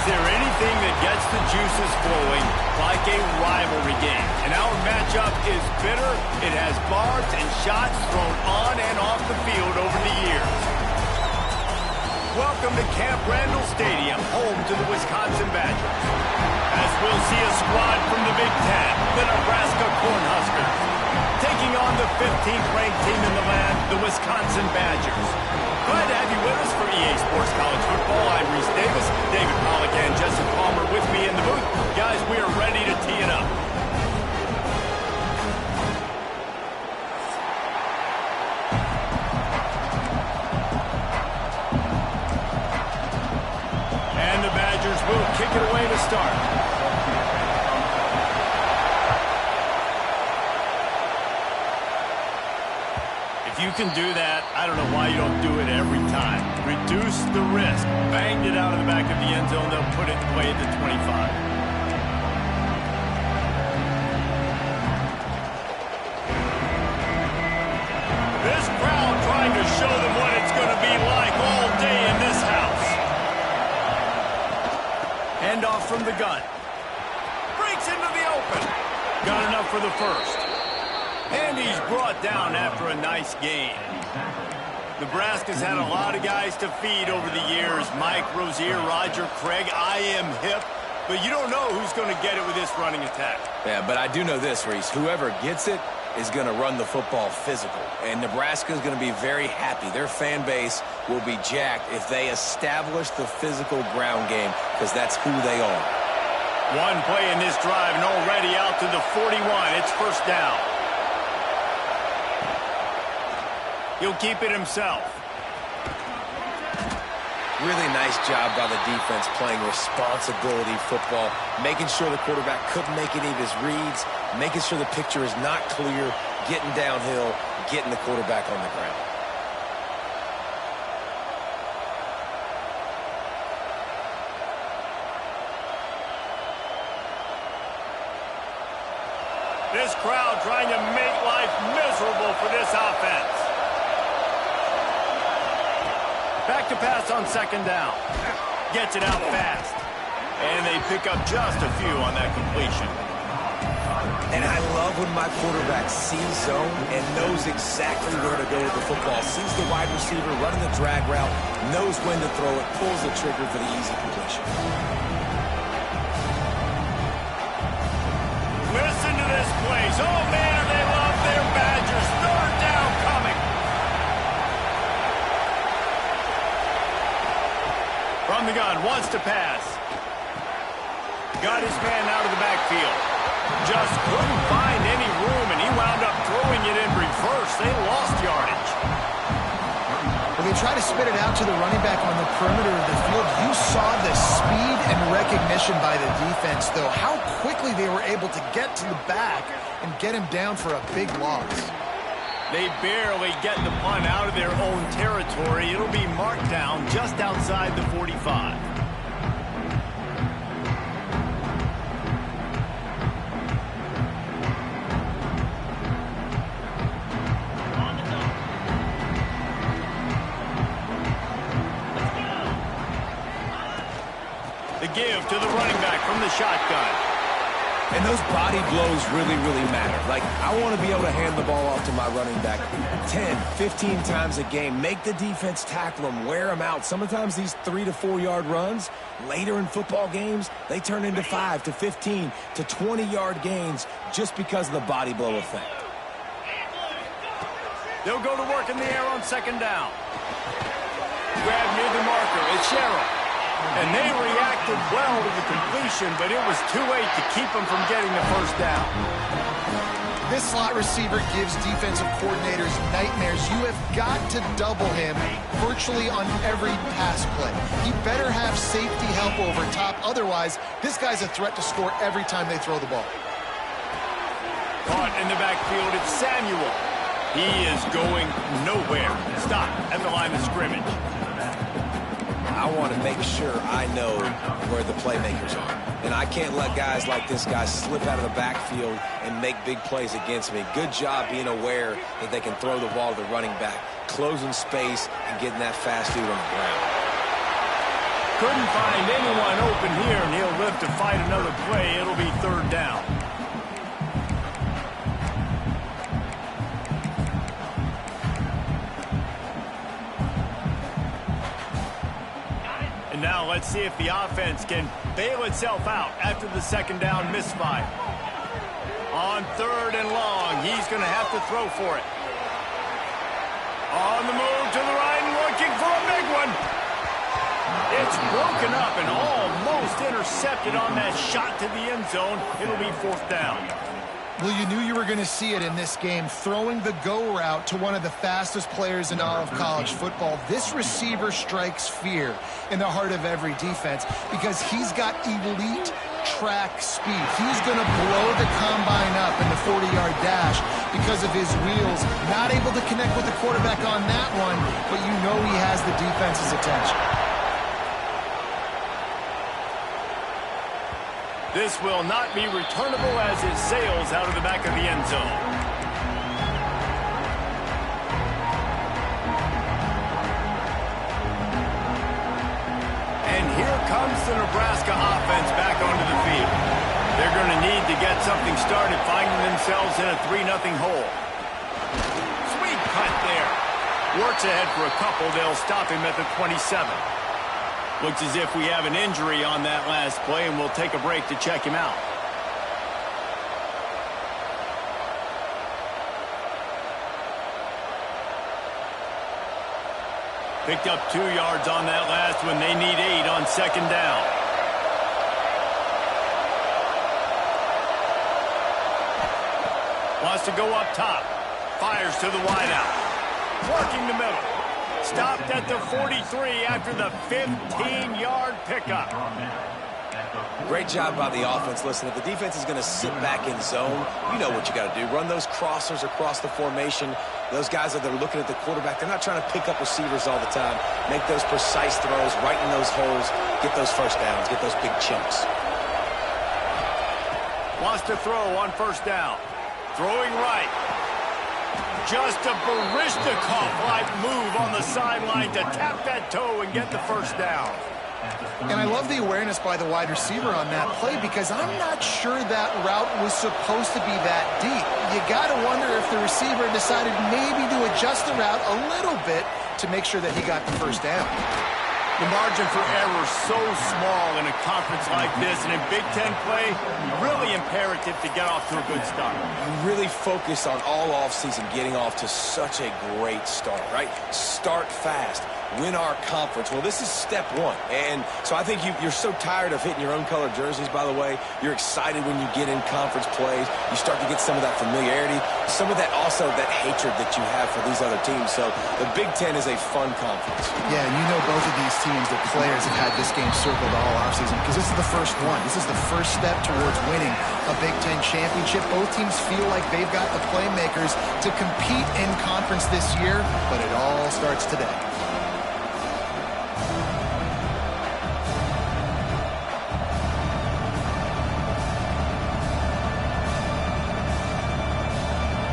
Is there anything that gets the juices flowing like a rivalry game? And our matchup is bitter. It has barbs and shots thrown on and off the field over the years. Welcome to Camp Randall Stadium, home to the Wisconsin Badgers. As we'll see a squad from the Big Ten, the Nebraska Cornhuskers, taking on the 15th-ranked team in the land, the Wisconsin Badgers. Glad to have you with us for EA Sports College Football. I'm Reese Davis, David Pollack, and Justin Palmer with me in the booth. Guys, we are ready to tee it up. And the Badgers will kick it away to start. If you can do that, I don't know why you don't do it every time. Reduce the risk. Banged it out of the back of the end zone. They'll put it away at the 25. This crowd trying to show them what it's going to be like all day in this house. Hand off from the gun. Breaks into the open. Got enough for the first. And he's brought down after a nice gain. Nebraska's had a lot of guys to feed over the years. Mike, Rozier, Roger, Craig. I am hip. But you don't know who's going to get it with this running attack. Yeah, but I do know this, Reese. Whoever gets it is going to run the football physical. And Nebraska's going to be very happy. Their fan base will be jacked if they establish the physical ground game, because that's who they are. One play in this drive and already out to the 41. It's first down. He'll keep it himself. Really nice job by the defense playing responsibility football, making sure the quarterback couldn't make any of his reads, making sure the picture is not clear, getting downhill, getting the quarterback on the ground. This crowd trying to make life miserable for this offense. Back to pass on second down. Gets it out fast. And they pick up just a few on that completion. And I love when my quarterback sees zone and knows exactly where to go with the football. Sees the wide receiver running the drag route, knows when to throw it, pulls the trigger for the easy completion. Listen to this place. Oh, man, they love their Badgers. Third down coming. From the gun, wants to pass. Got his man out of the backfield. Just couldn't find any room, and he wound up throwing it in reverse. They lost yardage. When they try to spit it out to the running back on the perimeter of the field, you saw the speed and recognition by the defense, though. How quickly they were able to get to the back and get him down for a big loss. They barely get the punt out of their own territory. It'll be marked down just outside the 45. The give to the running back from the shotgun. And those body blows really, really matter. Like, I want to be able to hand the ball off to my running back 10, 15 times a game. Make the defense tackle them, wear them out. Sometimes these 3 to 4 yard runs, later in football games, they turn into 5 to 15 to 20 yard gains just because of the body blow effect. They'll go to work in the air on second down. Grab near the marker. It's Sherrill. And they reacted well to the completion, but it was too late to keep them from getting the first down. This slot receiver gives defensive coordinators nightmares. You have got to double him virtually on every pass play. He better have safety help over top. Otherwise, this guy's a threat to score every time they throw the ball. Caught in the backfield, it's Samuel. He is going nowhere. Stop at the line of scrimmage. I want to make sure I know where the playmakers are. And I can't let guys like this guy slip out of the backfield and make big plays against me. Good job being aware that they can throw the ball to the running back, closing space and getting that fast dude on the ground. Couldn't find anyone open here, and he'll live to fight another play. It'll be third down. And now let's see if the offense can bail itself out after the second down misfire. On third and long, he's going to have to throw for it. On the move to the right and looking for a big one. It's broken up and almost intercepted on that shot to the end zone. It'll be fourth down. Well, you knew you were going to see it in this game, throwing the go route to one of the fastest players in all of college football. This receiver strikes fear in the heart of every defense because he's got elite track speed. He's going to blow the combine up in the 40-yard dash because of his wheels. Not able to connect with the quarterback on that one, but you know he has the defense's attention. This will not be returnable as it sails out of the back of the end zone. And here comes the Nebraska offense back onto the field. They're going to need to get something started, finding themselves in a 3-0 hole. Sweet cut there. Works ahead for a couple. They'll stop him at the 27. Looks as if we have an injury on that last play, and we'll take a break to check him out. Picked up 2 yards on that last one. They need 8 on second down. Wants to go up top. Fires to the wideout. Working the middle. Stopped at the 43 after the 15-yard pickup. Great job by the offense. Listen, if the defense is going to sit back in zone, you know what you got to do. Run those crossers across the formation. Those guys that are looking at the quarterback, they're not trying to pick up receivers all the time. Make those precise throws, right in those holes, get those first downs, get those big chunks. Wants to throw on first down. Throwing right. Just a Baryshnikov-like move on the sideline to tap that toe and get the first down. And I love the awareness by the wide receiver on that play because I'm not sure that route was supposed to be that deep. You got to wonder if the receiver decided maybe to adjust the route a little bit to make sure that he got the first down. The margin for error so small in a conference like this, and in Big Ten play, really imperative to get off to a good start. You really focus on all offseason getting off to such a great start, right? Start fast. Win our conference. Well, this is step one. And so I think you're so tired of hitting your own colored jerseys, by the way. You're excited when you get in conference plays. You start to get some of that familiarity, some of that also that hatred that you have for these other teams. So the Big Ten is a fun conference. Yeah, and you know both of these teams, the players have had this game circled all offseason because this is the first one. This is the first step towards winning a Big Ten championship. Both teams feel like they've got the playmakers to compete in conference this year, but it all starts today.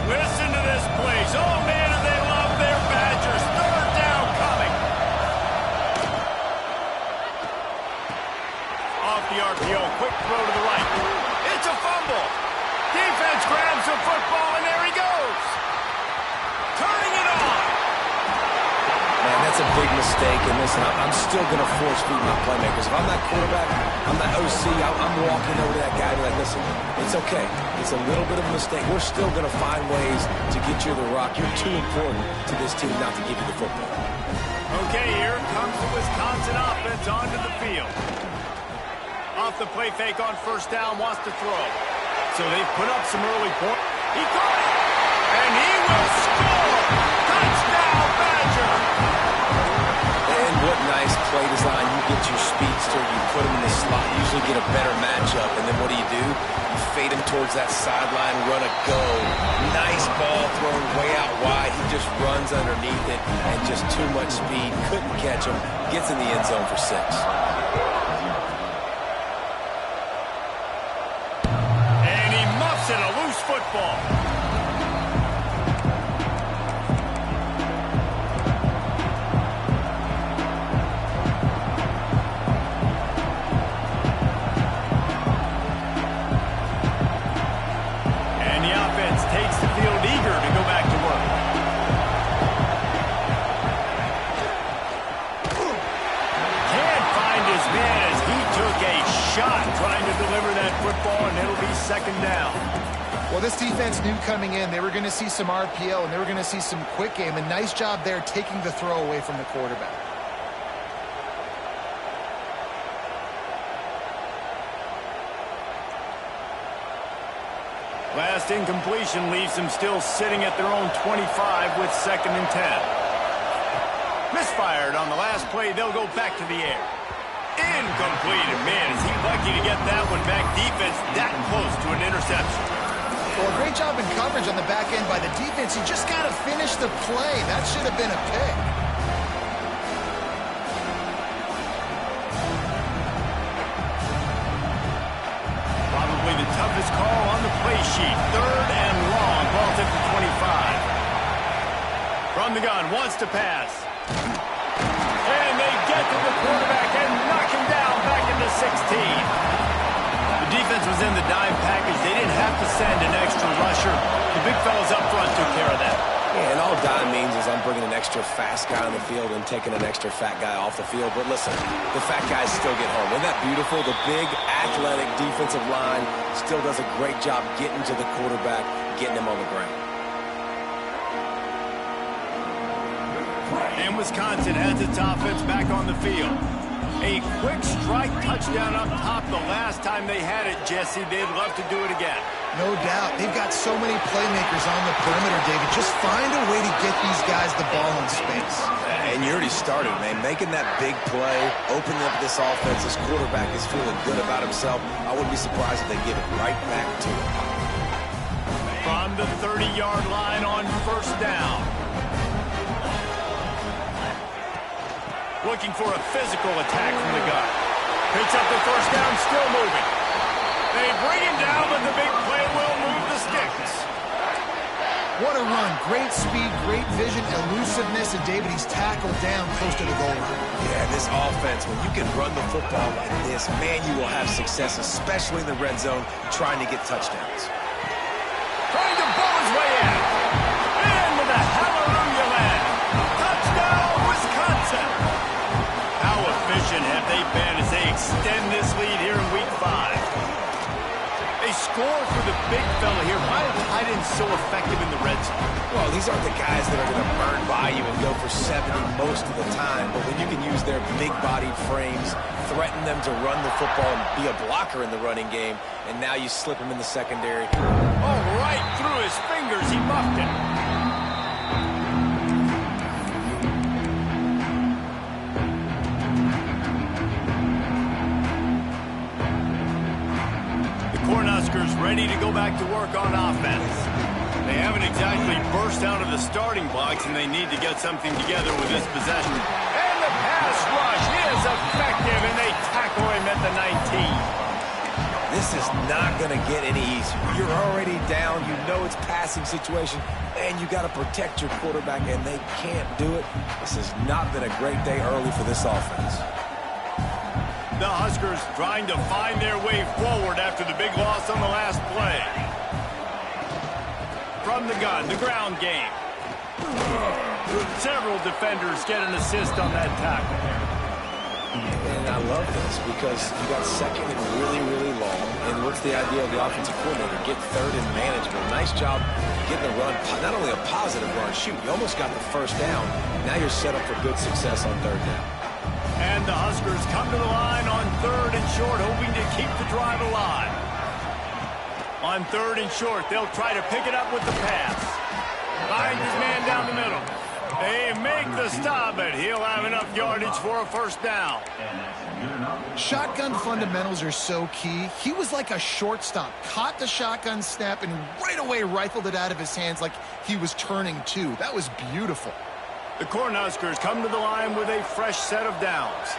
Listen to this place. Oh, man, do they love their Badgers. Third down coming. Off the RPO, quick throw to the right. It's a fumble. Defense grabs the football, and there he goes. Turning it on. Man, that's a big mistake. And listen, I'm still going to force feed my playmakers. If I'm that quarterback, I'm that OC, I'm walking over to that guy and be like, listen, it's okay. It's a little bit of a mistake. We're still going to find ways to get you the rock. You're too important to this team not to give you the football. Okay, here comes the Wisconsin offense onto the field. Off the play fake on first down, wants to throw. So they've put up some early points. He caught it, and he will score. Touchdown, Badger. And what nice play design. You get your speedster, you put him in the slot, usually get a better matchup, and then what do? You fade him towards that sideline, run a go. Nice ball thrown way out wide. He just runs underneath it, and just too much speed. Couldn't catch him. Gets in the end zone for 6. And he muffs it, a loose football. second down. Well, this defense knew coming in they were going to see some RPO and they were going to see some quick game. A nice job there taking the throw away from the quarterback. Last incompletion leaves them still sitting at their own 25 with 2nd and 10. Misfired on the last play. They'll go back to the air. Incomplete. And man, is he lucky to get that one back. Defense that close to an interception. Well, a great job in coverage on the back end by the defense. You just got to finish the play. That should have been a pick. Probably the toughest call on the play sheet. 3rd and long. Ball at the 25. From the gun, wants to pass. And they get to the quarterback and knock him down back into 16. The defense was in the dime package. They didn't have to send an extra rusher. The big fellas up front took care of that. Yeah, and all dime means is I'm bringing an extra fast guy on the field and taking an extra fat guy off the field. But listen, the fat guys still get home. Isn't that beautiful? The big, athletic defensive line still does a great job getting to the quarterback, getting him on the ground. And Wisconsin has its offense back on the field. A quick strike touchdown up top the last time they had it, Jesse. They'd love to do it again. No doubt. They've got so many playmakers on the perimeter, David. Just find a way to get these guys the ball in space. And you already started, man. Making that big play, opening up this offense. This quarterback is feeling good about himself. I wouldn't be surprised if they give it right back to him. From the 30-yard line on 1st down. Looking for a physical attack from the gun. Picks up the 1st down, still moving. They bring him down, but the big play will move the sticks. What a run. Great speed, great vision, elusiveness, and David, he's tackled down close to the goal line. Yeah, this offense, when you can run the football like this, man, you will have success, especially in the red zone, trying to get touchdowns. Trying to bow his way in. Into the hallelujah land. Touchdown, Wisconsin. How efficient have they been as they extend this lead here in Week 5? They score for the big fella here. Why are tight ends so effective in the red zone? Well, these aren't the guys that are going to burn by you and go for 70 most of the time, but when you can use their big-bodied frames, threaten them to run the football and be a blocker in the running game, and now you slip them in the secondary. Oh, right through his fingers. He muffed it. Cornhuskers ready to go back to work on offense. They haven't exactly burst out of the starting blocks, and they need to get something together with this possession. And the pass rush is effective, and they tackle him at the 19. This is not going to get any easier. You're already down. You know it's passing situation, and you got to protect your quarterback, and they can't do it. This has not been a great day early for this offense. The Huskers trying to find their way forward after the big loss on the last play. From the gun, the ground game. Several defenders get an assist on that tackle. And I love this because you got 2nd and really, really long. And what's the idea of the offensive coordinator? Get 3rd and manageable. Nice job getting the run, not only a positive run, shoot, you almost got the 1st down. Now you're set up for good success on 3rd down. And the Huskers come to the line on 3rd and short, hoping to keep the drive alive. On 3rd and short, they'll try to pick it up with the pass. Finds his man down the middle. They make the stop, but he'll have enough yardage for a 1st down. Shotgun fundamentals are so key. He was like a shortstop. Caught the shotgun snap and right away rifled it out of his hands like he was turning 2. That was beautiful. The Cornhuskers come to the line with a fresh set of downs.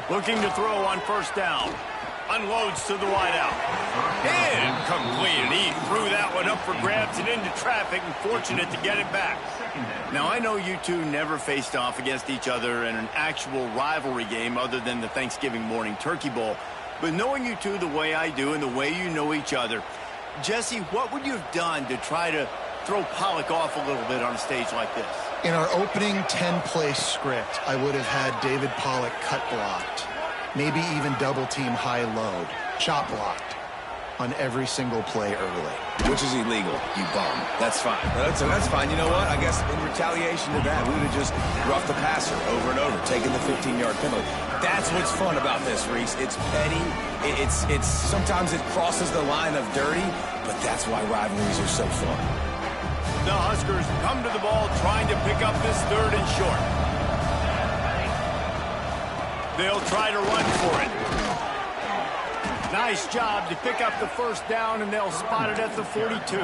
Looking to throw on 1st down. Unloads to the wideout. Incomplete. He threw that one up for grabs and into traffic, and fortunate to get it back. Now, I know you two never faced off against each other in an actual rivalry game other than the Thanksgiving morning Turkey Bowl. But knowing you two the way I do and the way you know each other, Jesse, what would you have done to try to throw Pollock off a little bit on a stage like this? In our opening 10-play script, I would have had David Pollock cut blocked. Maybe even double-team high-load. Chop blocked. on every single play early. Which is illegal, you bum. That's fine. That's fine. You know what? I guess in retaliation to that, we would have just roughed the passer over and over, taking the 15-yard penalty. That's what's fun about this, Reese. It's petty. It's sometimes it crosses the line of dirty, but that's why rivalries are so fun. The Huskers come to the ball trying to pick up this 3rd and short. They'll try to run for it. Nice job to pick up the 1st down, and they'll spot it at the 42.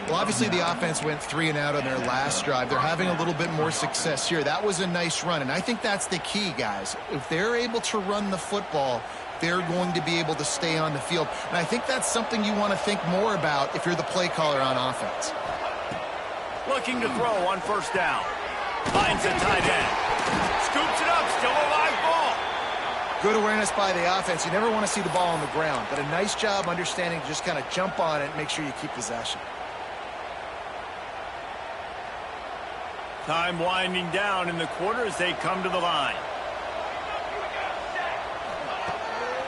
Well, obviously the offense went 3 and out on their last drive. They're having a little bit more success here. That was a nice run, and I think that's the key, guys. If they're able to run the football, they're going to be able to stay on the field. And I think that's something you want to think more about if you're the play caller on offense. Looking to throw on 1st down. Finds a tight end. Scoops it up, still a live ball. Good awareness by the offense. You never want to see the ball on the ground, but a nice job understanding to just kind of jump on it and make sure you keep possession. Time winding down in the quarter as they come to the line.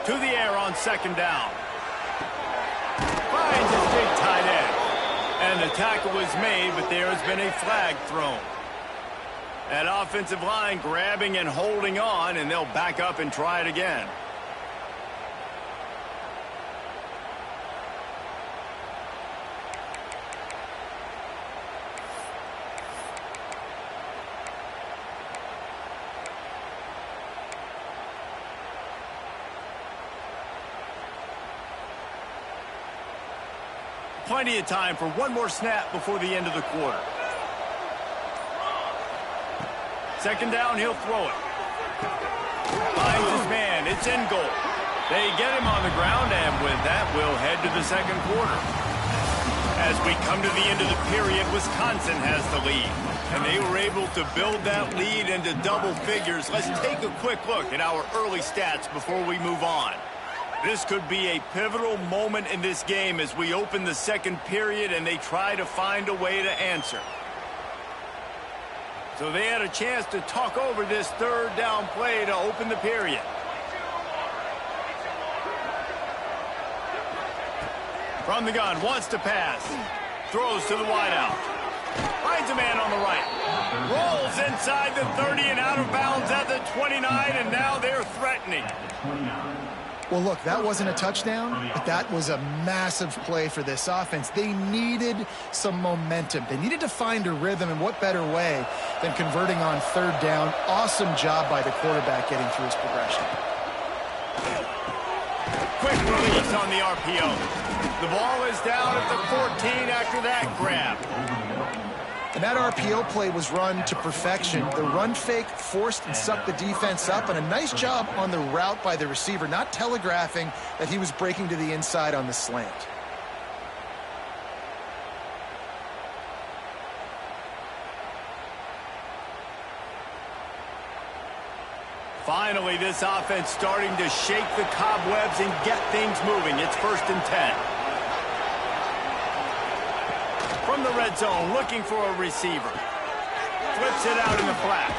To the air on 2nd down. Finds his big tight end. And the tackle was made, but there has been a flag thrown. That offensive line grabbing and holding on, and they'll back up and try it again. Plenty of time for one more snap before the end of the quarter. 2nd down, he'll throw it. Finds his man. It's in goal. They get him on the ground, and with that, we'll head to the 2nd quarter. As we come to the end of the period, Wisconsin has the lead, and they were able to build that lead into double figures. Let's take a quick look at our early stats before we move on. This could be a pivotal moment in this game as we open the 2nd period and they try to find a way to answer. So they had a chance to talk over this 3rd down play to open the period. From the gun, wants to pass. Throws to the wideout. Finds a man on the right. Rolls inside the 30 and out of bounds at the 29, and now they're threatening. Well, look, that wasn't a touchdown, but that was a massive play for this offense. They needed some momentum. They needed to find a rhythm, and what better way than converting on 3rd down. Awesome job by the quarterback getting through his progression. Quick release on the RPO. The ball is down at the 14 after that grab. And that RPO play was run to perfection. The run fake forced and sucked the defense up, and a nice job on the route by the receiver, not telegraphing that he was breaking to the inside on the slant. Finally, this offense starting to shake the cobwebs and get things moving. It's 1st and 10. From the red zone, looking for a receiver. Flips it out in the flat.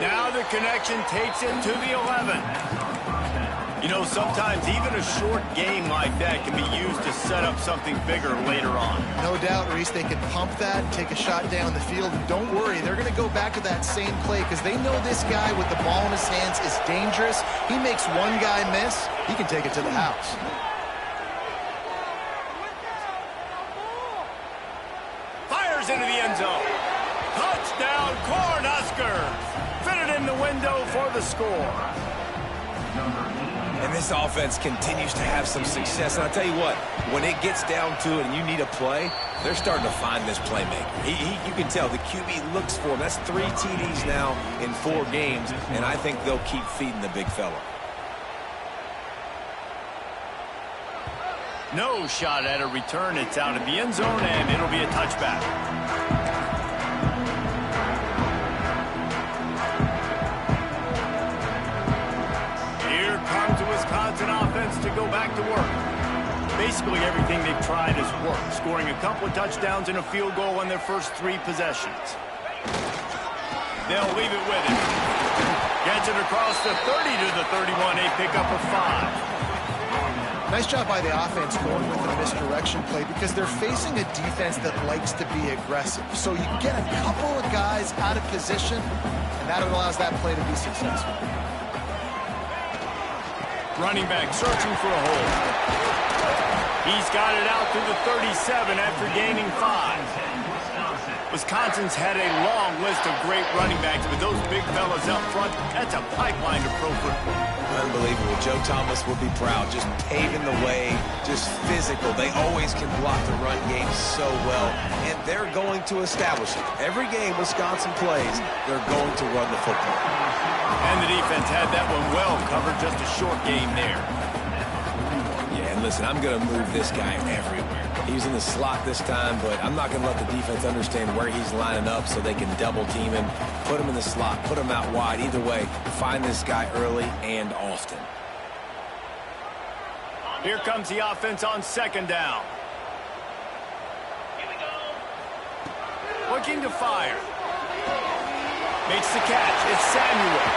Now the connection takes it to the 11. You know, sometimes even a short game like that can be used to set up something bigger later on. No doubt, Reese, they can pump that and take a shot down the field. And don't worry, they're going to go back to that same play because they know this guy with the ball in his hands is dangerous. He makes one guy miss, he can take it to the house. Into the end zone. Touchdown, Cornhuskers. Fitted in the window for the score. And this offense continues to have some success. And I'll tell you what, when it gets down to it and you need a play, they're starting to find this playmaker. You can tell the QB looks for him. That's 3 TDs now in 4 games, and I think they'll keep feeding the big fella. No shot at a return. It's out of the end zone, and it'll be a touchback. Here comes the Wisconsin offense to go back to work. Basically everything they've tried has worked, scoring a couple of touchdowns and a field goal on their first 3 possessions. They'll leave it with him. Gets it across the 30 to the 31, a pickup of 5. Nice job by the offense going with the misdirection play because they're facing a defense that likes to be aggressive. So you get a couple of guys out of position, and that allows that play to be successful. Running back searching for a hole. He's got it out to the 37 after gaining 5. Wisconsin's had a long list of great running backs, but those big fellas up front, that's a pipeline to pro football. Unbelievable. Joe Thomas will be proud. Just paving the way, just physical. They always can block the run game so well, and they're going to establish it. Every game Wisconsin plays, they're going to run the football. And the defense had that one well covered, just a short game there. Yeah, and listen, I'm going to move this guy everywhere. He's in the slot this time, but I'm not going to let the defense understand where he's lining up so they can double team him, put him in the slot, put him out wide. Either way, find this guy early and often. Here comes the offense on second down. Looking to fire. Makes the catch. It's Samuel.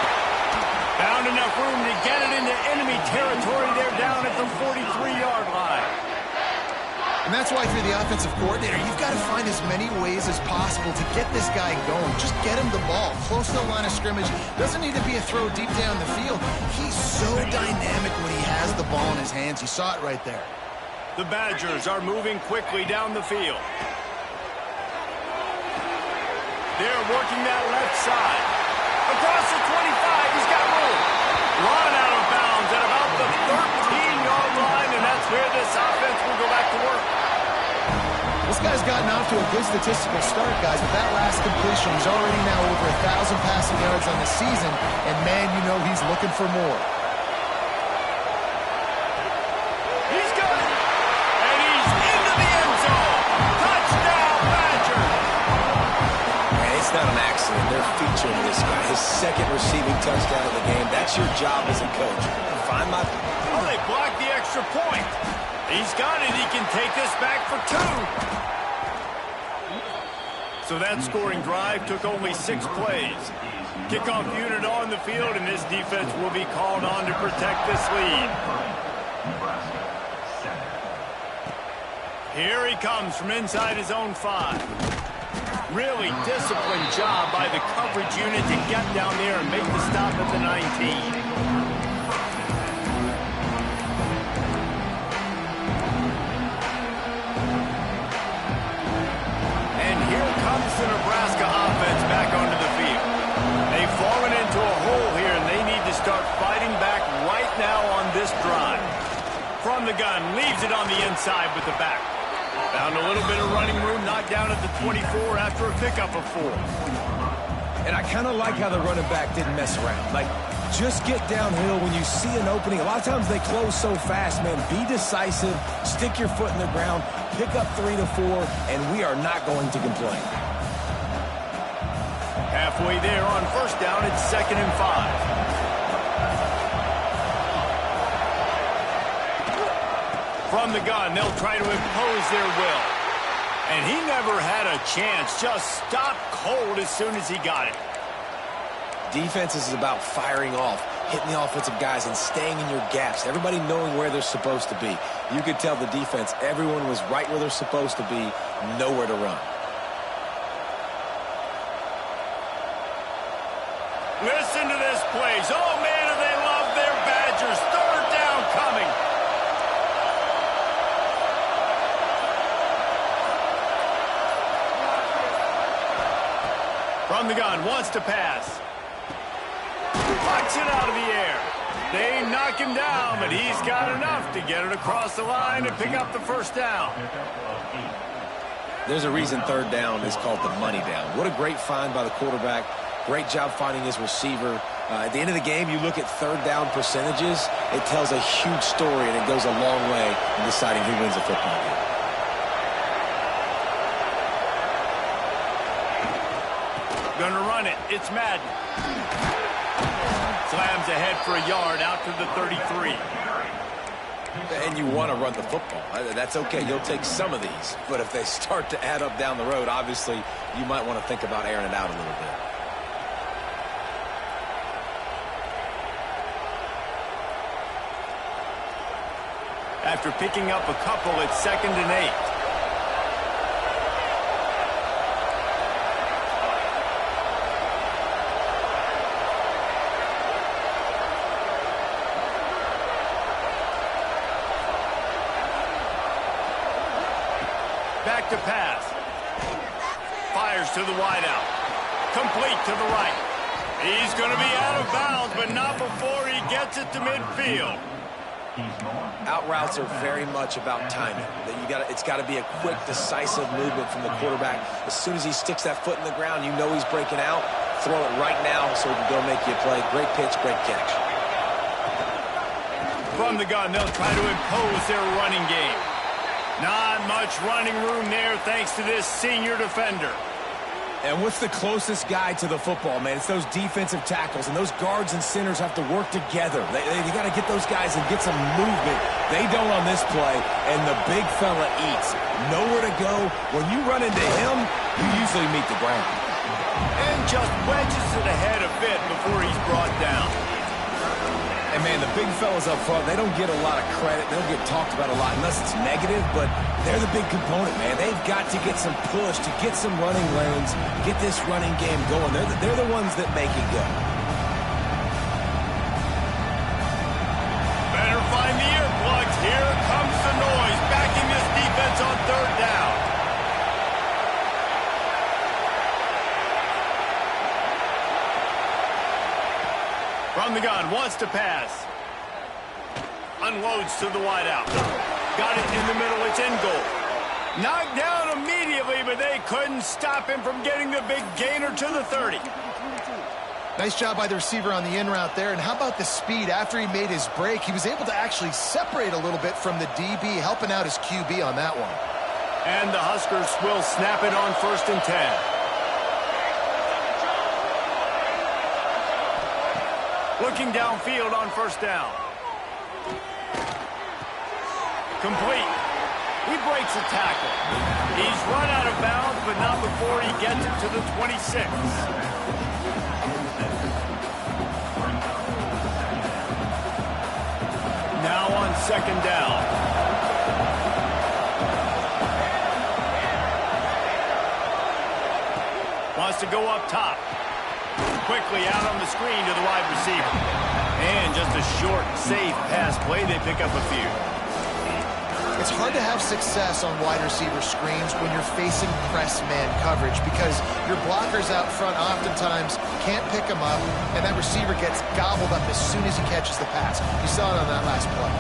Found enough room to get it into enemy territory. They're down at the 43-yard line. And that's why if you're the offensive coordinator, you've got to find as many ways as possible to get this guy going. Just get him the ball. Close to the line of scrimmage. Doesn't need to be a throw deep down the field. He's so dynamic when he has the ball in his hands. You saw it right there. The Badgers are moving quickly down the field. They're working that left side. Across the 25, he's got room. Run out of bounds at about the 13-yard line, and that's where this offense will go back to work. This guy's gotten off to a good statistical start, guys. With that last completion, he's already now over 1,000 passing yards on the season, and man, you know he's looking for more. He's got it, and he's into the end zone. Touchdown, Badgers! And it's not an accident. They're featuring this guy. His second receiving touchdown of the game. That's your job as a coach. Find my... Oh, they blocked the extra point. He's got it. He can take this back for 2. So that scoring drive took only 6 plays. Kickoff unit on the field, and this defense will be called on to protect this lead. Here he comes from inside his own 5. Really disciplined job by the coverage unit to get down there and make the stop at the 19. The Nebraska offense back onto the field. They've fallen into a hole here, and they need to start fighting back right now on this drive. From the gun, leaves it on the inside with the back. Found a little bit of running room, knocked down at the 24 after a pickup of 4. And I kind of like how the running back didn't mess around. Like, just get downhill when you see an opening. A lot of times they close so fast, man. Be decisive, stick your foot in the ground, pick up 3 to 4, and we are not going to complain. Halfway there on first down, it's 2nd and 5. From the gun, they'll try to impose their will. And he never had a chance. Just stopped cold as soon as he got it. Defense is about firing off, hitting the offensive guys, and staying in your gaps. Everybody knowing where they're supposed to be. You could tell the defense, everyone was right where they're supposed to be, nowhere to run. Listen to this place. Oh, man, do they love their Badgers. 3rd down coming. From the gun, wants to pass. Knocks it out of the air. They knock him down, but he's got enough to get it across the line and pick up the 1st down. There's a reason 3rd down is called the money down. What a great find by the quarterback. Great job finding his receiver. At the end of the game, you look at 3rd down percentages. It tells a huge story, and it goes a long way in deciding who wins a football game. Gonna run it. It's Madden. Slams ahead for a yard out to the 33. And you want to run the football. That's okay. You'll take some of these. But if they start to add up down the road, obviously, you might want to think about airing it out a little bit. after picking up a couple at 2nd and 8. Back to pass. Fires to the wideout. Complete to the right. He's going to be out of bounds, but not before he gets it to midfield. Out routes are very much about timing. It's got to be a quick, decisive movement from the quarterback. As soon as he sticks that foot in the ground, you know he's breaking out. Throw it right now so he can go make you a play. Great pitch, great catch. From the gun, they'll try to impose their running game. Not much running room there thanks to this senior defender. And what's the closest guy to the football, man? It's those defensive tackles, and those guards and centers have to work together. They got to get those guys and get some movement. They don't on this play, and the big fella eats. Nowhere to go. When you run into him, you usually meet the ground. And just wedges it ahead a bit before he's brought down. And, man, the big fellas up front, they don't get a lot of credit. They don't get talked about a lot unless it's negative, but they're the big component, man. They've got to get some push, to get some running lanes, get this running game going. They're the ones that make it go. Better find the earplugs. Here comes the noise, backing this defense on 3rd down. From the gun, wants to pass. Unloads to the wideout. Got it in the middle, it's in goal. Knocked down immediately, but they couldn't stop him from getting the big gainer to the 30. Nice job by the receiver on the in route there. And how about the speed? After he made his break, he was able to actually separate a little bit from the DB, helping out his QB on that one. And the Huskers will snap it on 1st and 10. Looking downfield on 1st down. Complete. He breaks a tackle. He's run out of bounds, but not before he gets it to the 26. Now on 2nd down. Wants to go up top. Quickly out on the screen to the wide receiver. And just a short, safe pass play. They pick up a few. It's hard to have success on wide receiver screens when you're facing press man coverage because your blockers out front oftentimes can't pick them up, and that receiver gets gobbled up as soon as he catches the pass. You saw it on that last play.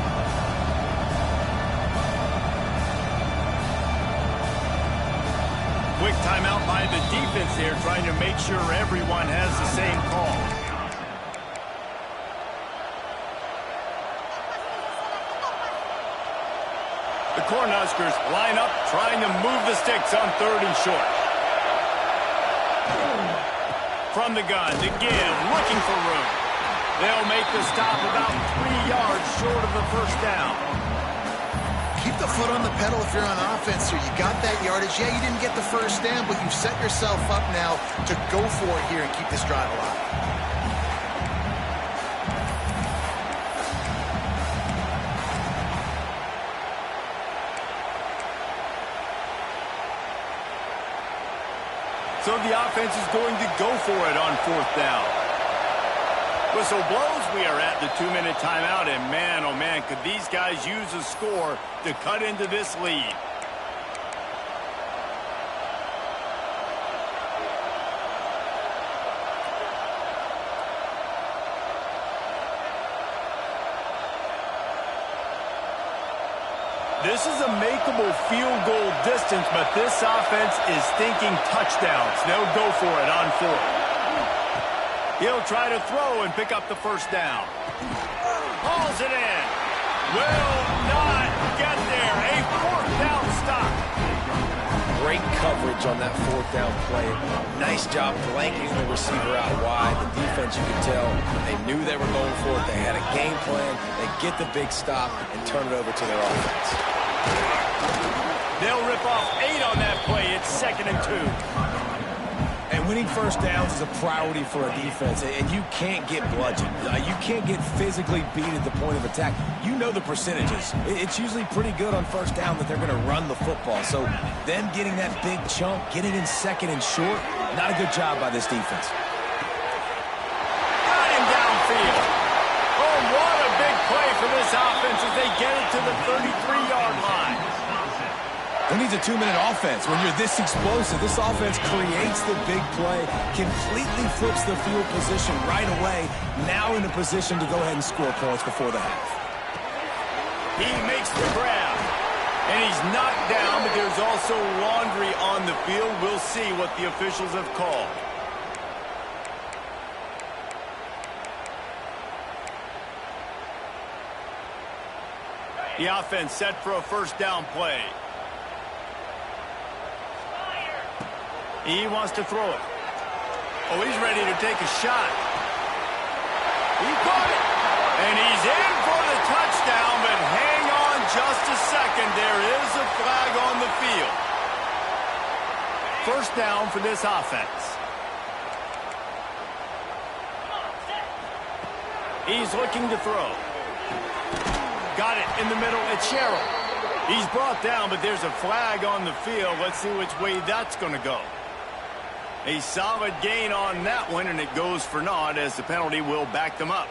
Quick timeout by the defense there, trying to make sure everyone has the same call. The Cornhuskers line up, trying to move the sticks on 3rd and short. From the gun, to give, looking for room. They'll make the stop about 3 yards short of the 1st down. Keep the foot on the pedal if you're on offense here. You got that yardage. Yeah, you didn't get the 1st down, but you've set yourself up now to go for it here and keep this drive alive. So the offense is going to go for it on 4th down. Whistle blows, we are at the 2-minute timeout, and man, oh man, could these guys use a score to cut into this lead. This is a makeable field goal distance, but this offense is thinking touchdowns. They'll go for it on 4th. He'll try to throw and pick up the 1st down. Hauls it in. Will not get there. A 4th down stop. Great coverage on that 4th down play. Nice job blanking the receiver out wide. The defense, you could tell, they knew they were going for it. They had a game plan. They get the big stop and turn it over to their offense. They'll rip off 8 on that play. It's 2nd and 2. And winning first downs is a priority for a defense, and you can't get bludgeoned. You can't get physically beat at the point of attack. You know the percentages. It's usually pretty good on first down that they're going to run the football. So them getting that big chunk, getting in second and short, not a good job by this defense. Got him downfield. Oh, what a big play for this offense as they get it to the 33-yard line. Who needs a 2-minute offense? When you're this explosive, this offense creates the big play, completely flips the field position right away, now in a position to go ahead and score points before the half. He makes the grab, and he's knocked down, but there's also laundry on the field. We'll see what the officials have called. The offense set for a first down play. He wants to throw it. Oh, he's ready to take a shot. He caught it. And he's in for the touchdown, but hang on just a second. There is a flag on the field. First down for this offense. He's looking to throw. Got it in the middle. It's Sherrill. He's brought down, but there's a flag on the field. Let's see which way that's going to go. A solid gain on that one, and it goes for naught as the penalty will back them up.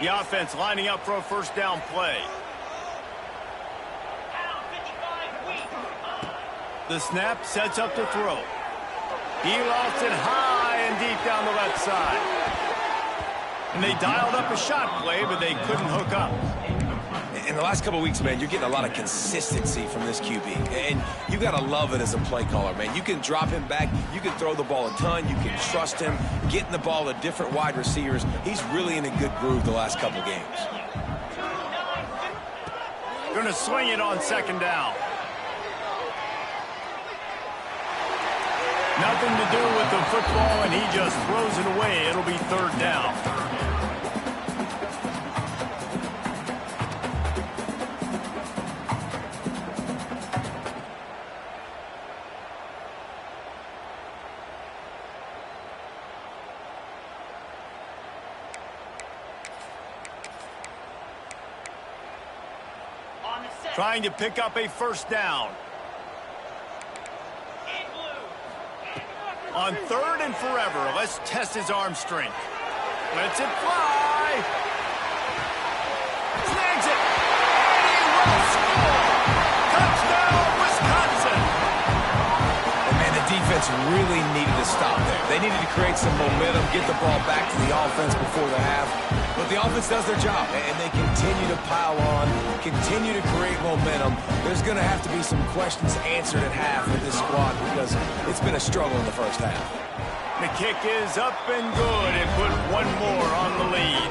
The offense lining up for a first down play. The snap sets up to throw. He lost it high and deep down the left side. And they dialed up a shot play, but they couldn't hook up. In the last couple of weeks, man, you're getting a lot of consistency from this QB. And you got to love it as a play caller, man. You can drop him back. You can throw the ball a ton. You can trust him. Getting the ball to different wide receivers. He's really in a good groove the last couple of games. Going to swing it on second down. Nothing to do with the football, and he just throws it away. It'll be third down. Trying to pick up a first down. On third and forever, let's test his arm strength. Lets it fly. Snags it. And he will score. Touchdown, Wisconsin. And man, the defense really needed to stop there. They needed to create some momentum, get the ball back to the offense before the half. But the offense does their job, and they continue to pile on, continue to create momentum. There's going to have to be some questions answered at half with this squad because it's been a struggle in the first half. The kick is up and good and put one more on the lead.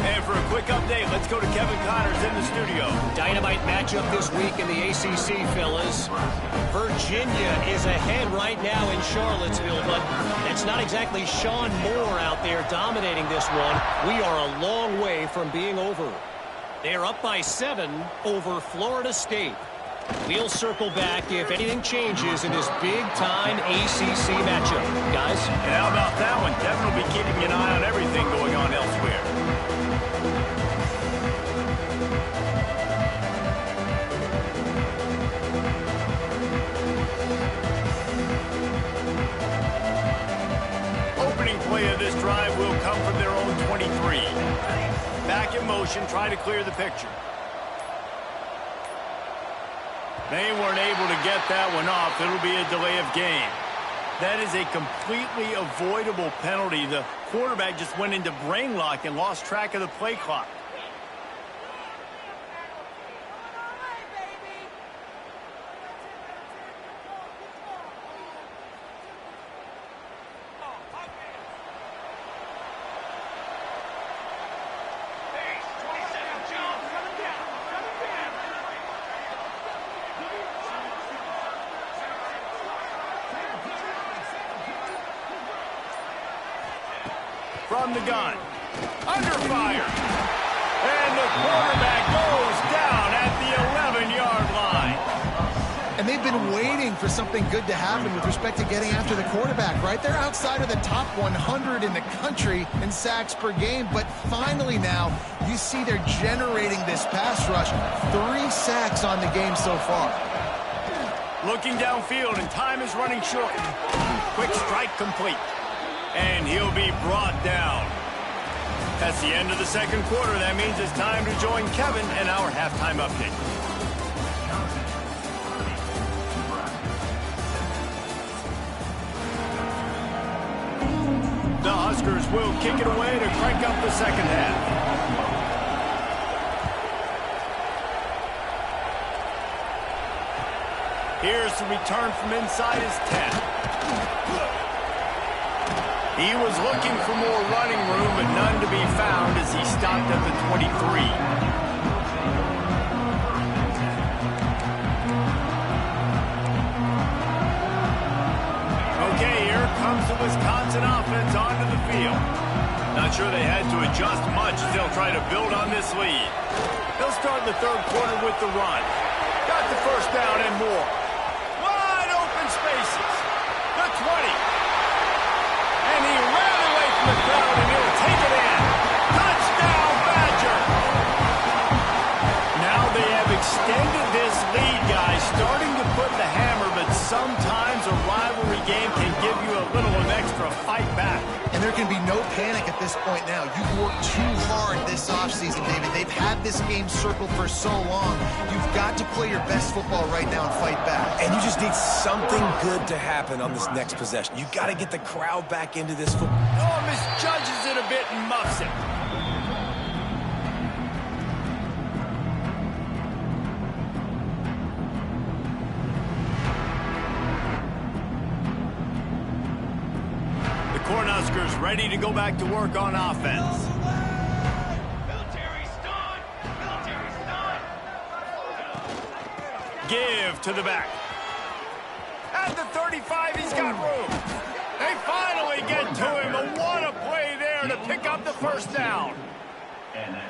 And for a quick update, let's go to Kevin Connors in the studio. Dynamite matchup this week in the ACC, fellas. Virginia is ahead right now in Charlottesville, but it's not exactly Sean Moore out there dominating this one. We are a long way from being over. They're up by 7 over Florida State. We'll circle back if anything changes in this big-time ACC matchup. Guys? And how about that one? Kevin will be keeping an eye on everything going on elsewhere. Opening play of this drive will come from their own 23. Back in motion, try to clear the picture. They weren't able to get that one off. It'll be a delay of game. That is a completely avoidable penalty. The quarterback just went into brain lock and lost track of the play clock. From the gun, under fire, and the quarterback goes down at the 11-yard line. waiting for something good to happen with respect to getting after the quarterback, right? They're outside of the top 100 in the country in sacks per game, but finally now you see they're generating this pass rush. 3 sacks on the game so far. Looking downfield, and time is running short. Quick strike complete. And he'll be brought down. That's the end of the second quarter. That means it's time to join Kevin and our halftime update. The Huskers will kick it away to crank up the second half. Here's the return from inside his 10. He was looking for more running room, but none to be found as he stopped at the 23. Okay, here comes the Wisconsin offense onto the field. Not sure they had to adjust much as they'll try to build on this lead. They'll start the third quarter with the run. Got the first down and more. Spaces. The 20. And he ran away from the crowd, and he'll take it in. Touchdown, Badger. Now they have extended this lead, guys, starting to put the hammer, but sometimes a rivalry game can give you a little of extra fight back. And there can be no panic at this point now. You've worked too hard this offseason, David. They've had this game circled for so long. You've got to play your best football right now and fight back. And you just need something good to happen on this next possession. You got to get the crowd back into this football. Oh, misjudges it a bit and muffs it. Cornhuskers ready to go back to work on offense. Give to the back. At the 35, he's got room. They finally get to him, but what a play there to pick up the first down.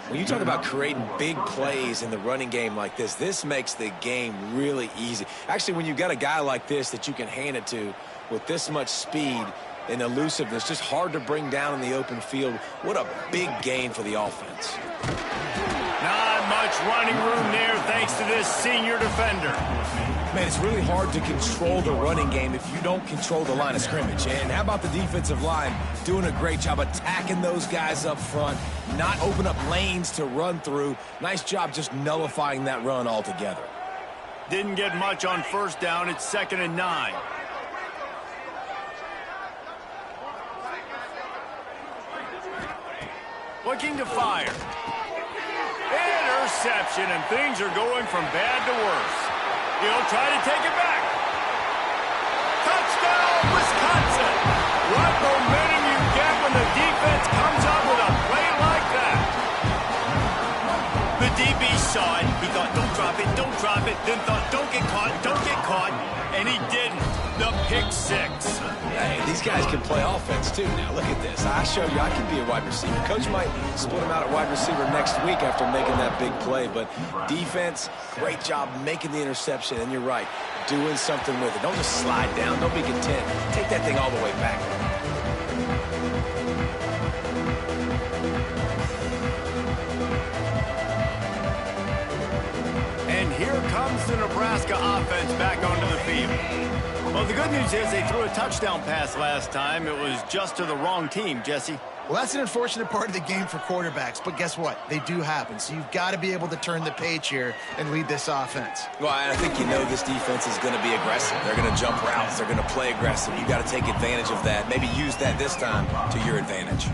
When you talk about creating big plays in the running game like this makes the game really easy. Actually, when you've got a guy like this that you can hand it to with this much speed and elusiveness, just hard to bring down in the open field. What a big gain for the offense. Not much running room there thanks to this senior defender. Man, it's really hard to control the running game if you don't control the line of scrimmage. And how about the defensive line doing a great job attacking those guys up front, not open up lanes to run through. Nice job just nullifying that run altogether. Didn't get much on first down. It's 2nd and 9. Looking to fire. Interception, and things are going from bad to worse. He'll try to take it back. Touchdown, Wisconsin! What momentum you get when the defense comes up with a play like that. The DB saw it. He thought, don't drop it, don't drop it. Then thought, don't get caught. And he didn't. The pick 6. Hey, these guys can play offense too now. Look at this. I show you I can be a wide receiver. Coach might split him out at wide receiver next week after making that big play. But defense, great job making the interception. And you're right, doing something with it. Don't just slide down. Don't be content. Take that thing all the way back. And here comes the Nebraska offense back onto the field. Well, the good news is they threw a touchdown pass last time. It was just to the wrong team, Jesse. Well, that's an unfortunate part of the game for quarterbacks, but guess what? They do happen, so you've got to be able to turn the page here and lead this offense. Well, I think you know this defense is going to be aggressive. They're going to jump routes. They're going to play aggressive. You've got to take advantage of that. Maybe use that this time to your advantage.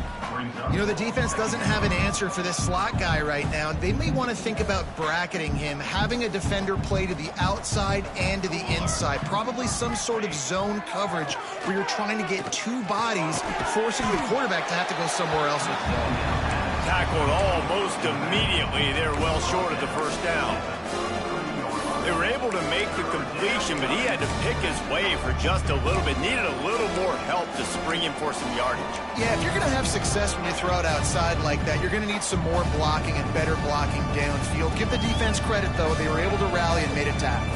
You know, the defense doesn't have an answer for this slot guy right now. They may want to think about bracketing him, having a defender play to the outside and to the inside. Probably some sort of zone coverage where you're trying to get 2 bodies, forcing the quarterback to have to go somewhere else with the ball. Tackled almost immediately. They're well short of the first down. They were able to make the completion, but he had to pick his way for just a little bit. Needed a little more help to spring him for some yardage. Yeah, if you're going to have success when you throw it outside like that, you're going to need some more blocking and better blocking downfield. Give the defense credit, though. They were able to rally and made a tackle.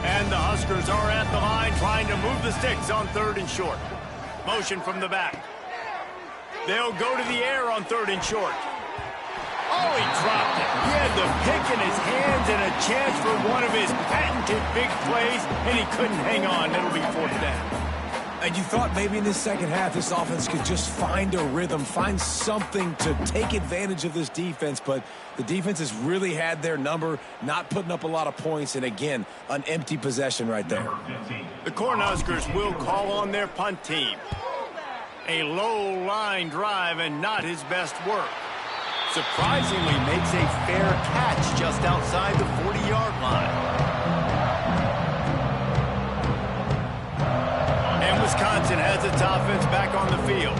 And the Huskers are at the line trying to move the sticks on 3rd and short. Motion from the back. They'll go to the air on 3rd and short. Oh, he dropped it. He had the pick in his hands and a chance for one of his patented big plays, and he couldn't hang on. It'll be 4th down. And you thought maybe in this second half this offense could just find a rhythm, find something to take advantage of this defense, but the defense has really had their number, not putting up a lot of points, and again, an empty possession right there. The Cornhuskers will call on their punt team. A low line drive and not his best work. Surprisingly makes a fair catch just outside the 40-yard line. And Wisconsin has its offense back on the field.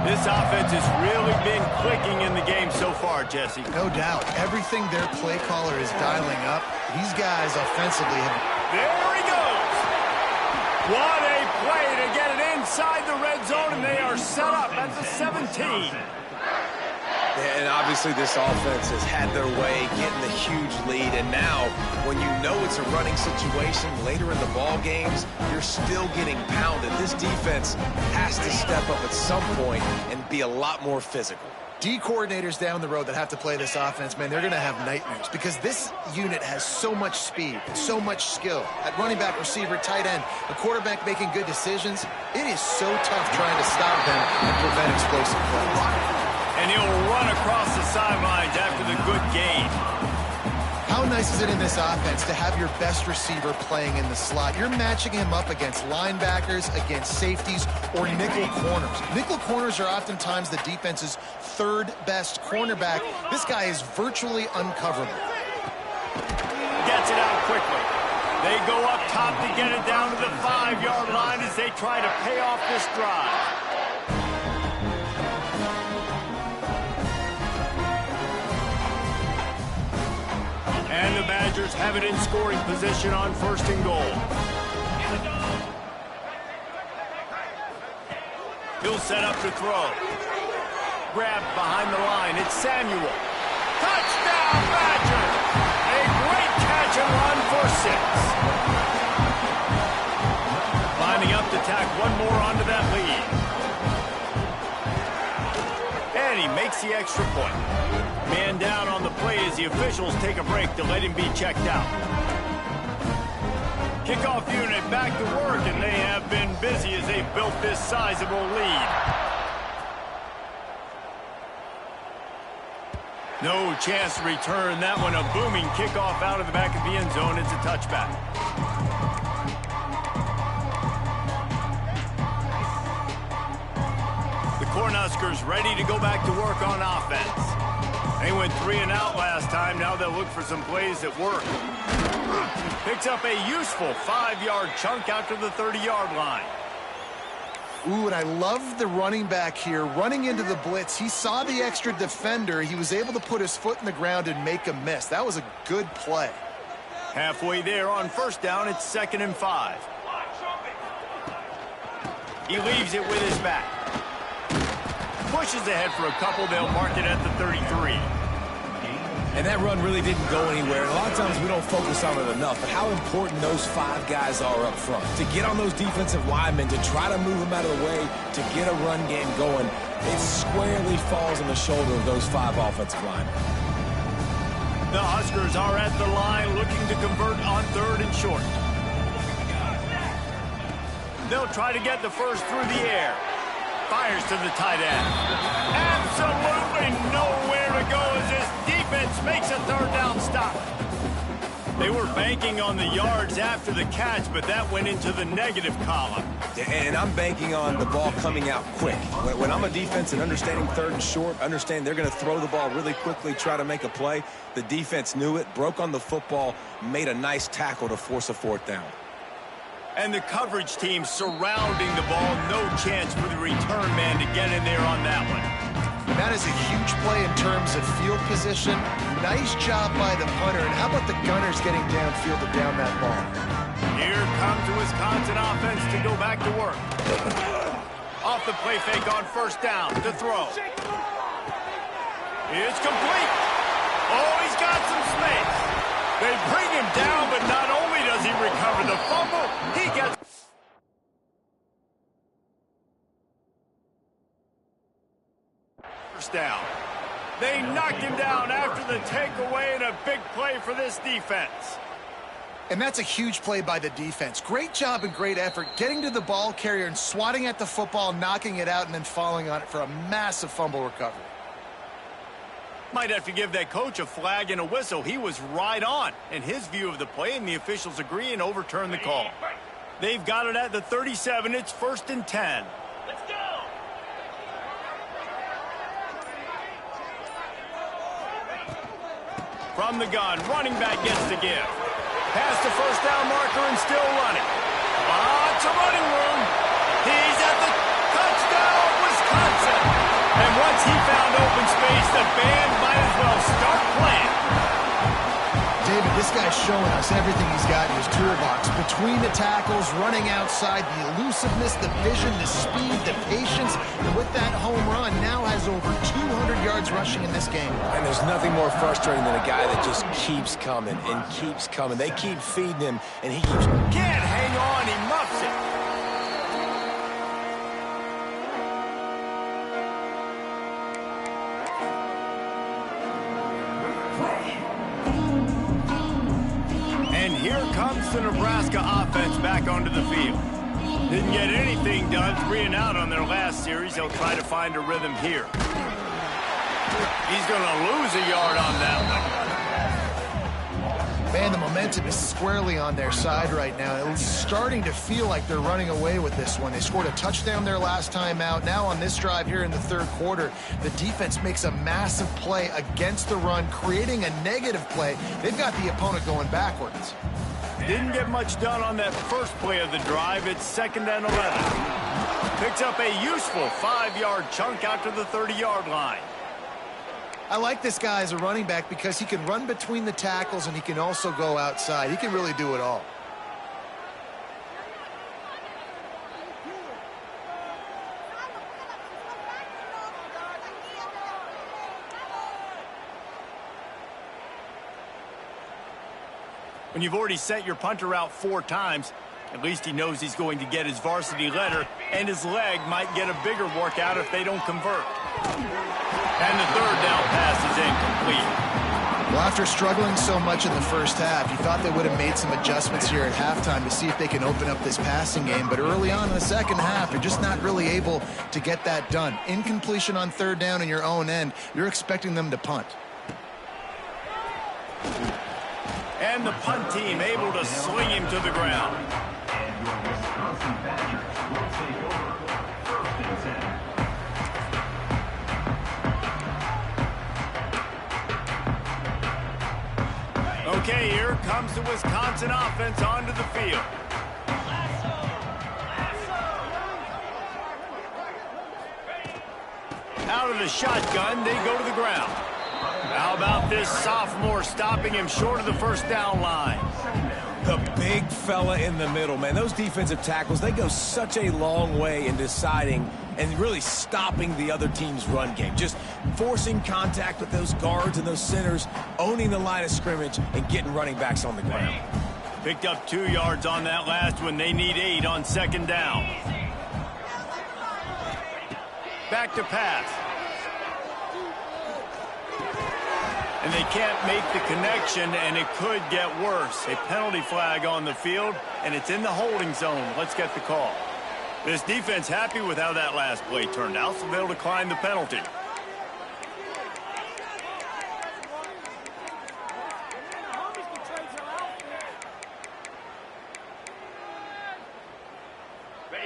This offense has really been clicking in the game so far, Jesse. No doubt. Everything their play caller is dialing up, these guys offensively have... There he goes! What a play to get it inside the red zone, and they are set up at the 17. And obviously this offense has had their way getting the huge lead. And now, when you know it's a running situation later in the ball games, you're still getting pounded. This defense has to step up at some point and be a lot more physical. D coordinators down the road that have to play this offense, man, they're going to have nightmares because this unit has so much speed, so much skill. At running back, receiver, tight end, a quarterback making good decisions, it is so tough trying to stop them and prevent explosive plays. And he'll run across the sidelines after the good gain. How nice is it in this offense to have your best receiver playing in the slot? You're matching him up against linebackers, against safeties, or nickel corners. Nickel corners are oftentimes the defense's 3rd best cornerback. This guy is virtually uncoverable. Gets it out quickly. They go up top to get it down to the 5-yard line as they try to pay off this drive. And the Badgers have it in scoring position on 1st and goal. He'll set up to throw. Grabbed behind the line. It's Samuel. Touchdown, Badgers! A great catch and run for 6. Lining up to tack one more onto that lead. And he makes the extra point. Man down on the play as the officials take a break to let him be checked out. Kickoff unit back to work, and they have been busy as they built this sizable lead. No chance to return that one. A booming kickoff out of the back of the end zone. It's a touchback. The Cornhuskers ready to go back to work on offense. They went 3 and out last time. Now they'll look for some plays that work. Picks up a useful 5-yard chunk out to the 30-yard line. Ooh, and I love the running back here. Running into the blitz, he saw the extra defender. He was able to put his foot in the ground and make a miss. That was a good play. Halfway there on 1st down, it's 2nd and 5. He leaves it with his back. Pushes ahead for a couple. They'll mark it at the 33. And that run really didn't go anywhere. And a lot of times we don't focus on it enough, but how important those 5 guys are up front. To get on those defensive linemen, to try to move them out of the way, to get a run game going, it squarely falls on the shoulder of those 5 offensive linemen. The Huskers are at the line looking to convert on 3rd and short. They'll try to get the first through the air. Fires to the tight end. Absolutely nowhere to go as this defense makes a 3rd down stop. They were banking on the yards after the catch, but that went into the negative column. And I'm banking on the ball coming out quick. When I'm a defense and understanding 3rd and short, understand they're going to throw the ball really quickly, try to make a play. The defense knew it, broke on the football, made a nice tackle to force a 4th down. And the coverage team surrounding the ball. No chance for the return man to get in there on that one. That is a huge play in terms of field position. Nice job by the punter. And how about the Gunners getting downfield to down that ball? Here comes the Wisconsin offense to go back to work. Off the play fake on 1st down to throw. It's complete. Oh, he's got some space. They bring him down, but not only does he recover the fumble, he gets first down. They knocked him down after the takeaway, and a big play for this defense. And that's a huge play by the defense. Great job and great effort getting to the ball carrier and swatting at the football, knocking it out, and then falling on it for a massive fumble recovery. Might have to give that coach a flag and a whistle. He was right on in his view of the play, and the officials agree and overturn the call. They've got it at the 37. It's 1st and 10. Let's go! From the gun, running back gets to give. Past the first down marker and still running. Lots of running room. He's at the touchdown, Wisconsin. And once he found open space, the band might as well start playing. David, this guy's showing us everything he's got in his toolbox. Between the tackles, running outside, the elusiveness, the vision, the speed, the patience. And with that home run, now has over 200 yards rushing in this game. And there's nothing more frustrating than a guy that just keeps coming and keeps coming. They keep feeding him, and he keeps... Can't hang on, he muffs it. And here comes the Nebraska offense back onto the field. Didn't get anything done, 3 and out on their last series. They'll try to find a rhythm here. He's going to lose a yard on that one. Man, the momentum is squarely on their side right now. It's starting to feel like they're running away with this one. They scored a touchdown their last time out. Now on this drive here in the third quarter, the defense makes a massive play against the run, creating a negative play. They've got the opponent going backwards. Didn't get much done on that first play of the drive. It's 2nd and 11. Picks up a useful 5-yard chunk out to the 30-yard line. I like this guy as a running back because he can run between the tackles and he can also go outside. He can really do it all. When you've already sent your punter out 4 times, at least he knows he's going to get his varsity letter, and his leg might get a bigger workout if they don't convert. And the 3rd down pass is incomplete. Well, after struggling so much in the first half, you thought they would have made some adjustments here at halftime to see if they can open up this passing game. But early on in the second half, you're just not really able to get that done. Incompletion on 3rd down in your own end, you're expecting them to punt. And the punt team able to sling him to the ground. Okay, here comes the Wisconsin offense onto the field. Out of the shotgun, they go to the ground. How about this sophomore stopping him short of the first down line? The big fella in the middle, man. Those defensive tackles, they go such a long way in deciding and really stopping the other team's run game. Just forcing contact with those guards and those centers, owning the line of scrimmage, and getting running backs on the ground. Picked up 2 yards on that last one. They need 8 on 2nd down. Back to pass. And they can't make the connection, and it could get worse. A penalty flag on the field, and it's in the holding zone. Let's get the call. This defense happy with how that last play turned out, so they'll decline the penalty.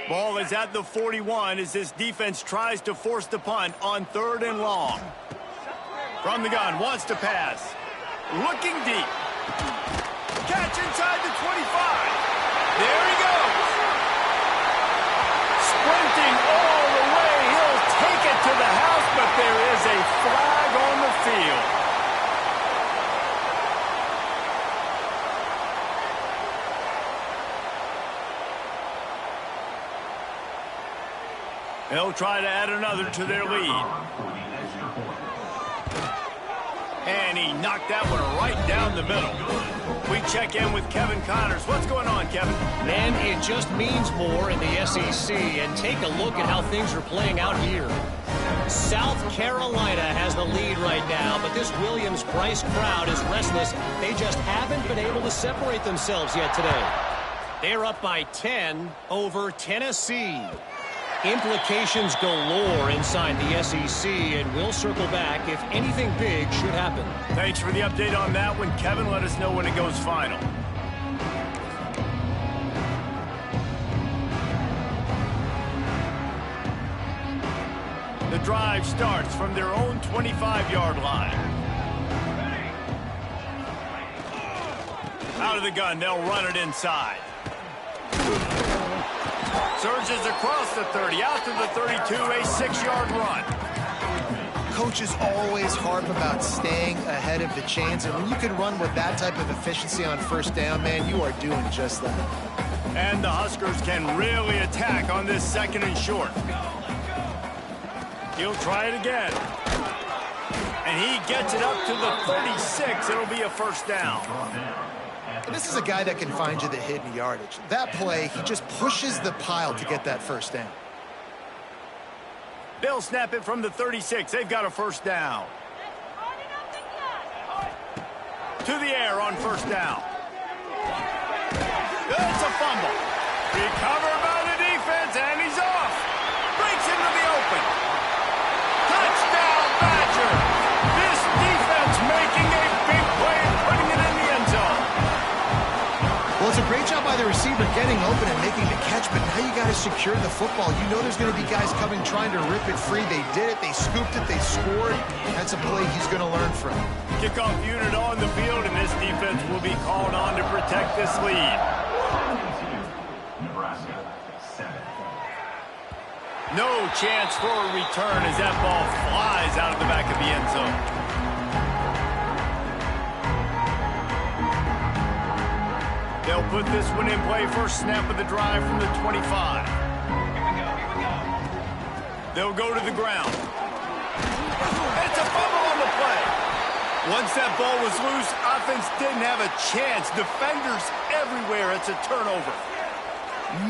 Ball is at the 41 as this defense tries to force the punt on 3rd and long. From the gun, wants to pass. Looking deep. Catch inside the 25. There he goes. Sprinting all the way. He'll take it to the house, but there is a flag on the field. They'll try to add another to their lead. And he knocked that one right down the middle. We check in with Kevin Connors. What's going on, Kevin? Man, it just means more in the SEC. And take a look at how things are playing out here. South Carolina has the lead right now, but this Williams-Brice crowd is restless. They just haven't been able to separate themselves yet today. They're up by 10 over Tennessee. Implications galore inside the SEC, and we'll circle back if anything big should happen. Thanks for the update on that one, Kevin. Let us know when it goes final. The drive starts from their own 25-yard line. Out of the gun, they'll run it inside. Surges across the 30, out to the 32, a 6-yard run. Coaches always harp about staying ahead of the chains, and when you can run with that type of efficiency on first down, man, you are doing just that. And the Huskers can really attack on this 2nd and short. He'll try it again. And he gets it up to the 36. It'll be a first down. And this is a guy that can find you the hidden yardage. That play, he just pushes the pile to get that first down. They'll snap it from the 36. They've got a first down. To the air on first down. It's a fumble. Recovered by the defense, and he's off. Breaks into the open. Touchdown, Badger. This defense making a big play and putting it in the end zone. Well, it's a great job by the receiver getting open and making the catch, but now you got to secure the football. You know there's going to be guys coming trying to rip it free. They did it. They scooped it. They scored. That's a play he's going to learn from. Kickoff unit on the field, and this defense will be called on to protect this lead. No chance for a return as that ball flies out of the back of the end zone. They'll put this one in play. First snap of the drive from the 25. They'll go to the ground. It's a fumble on the play. Once that ball was loose, offense didn't have a chance. Defenders everywhere. It's a turnover.